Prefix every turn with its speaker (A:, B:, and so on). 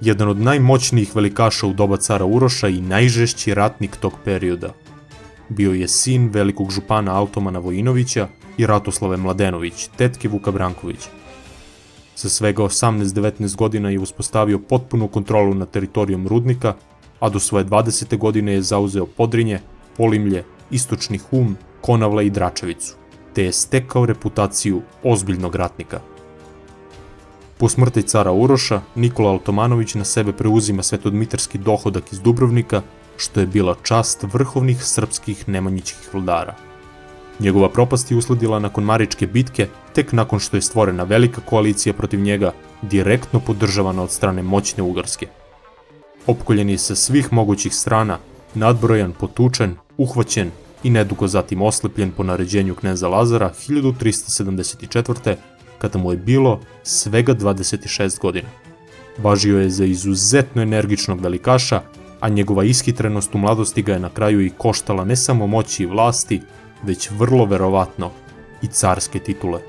A: jedan od najmoćnijih velikaša u doba cara Uroša i najžešći ratnik tog perioda. Bio je sin velikog župana Altomana Vojinovića i Ratoslave Mladenović, tetke Vuka Brankovića. Sa svega 18-19 godina je uspostavio potpunu kontrolu nad teritorijom rudnika, a do svoje 20. godine je zauzeo Podrinje, Polimlje, Istočni Hum, Konavle i Dračevicu, te je stekao reputaciju ozbiljnog ratnika. Po smrti cara Uroša, Nikola Altomanović na sebe preuzima svetodmitarski dohodak iz Dubrovnika, što je bila čast vrhovnih srpskih nemanjićkih vladara. Njegova propast je usledila nakon Maričke bitke, tek nakon što je stvorena velika koalicija protiv njega, direktno podržavana od strane moćne Ugarske. Opkoljen je sa svih mogućih strana, nadbrojan, potučen, uhvaćen i nedugo zatim oslepljen po naređenju kneza Lazara 1374. kada mu je bilo svega 26 godina. Važio je za izuzetno energičnog velikaša, a njegova ishitrenost u mladosti ga je na kraju i koštala ne samo moći i vlasti, već vrlo verovatno i carske titule.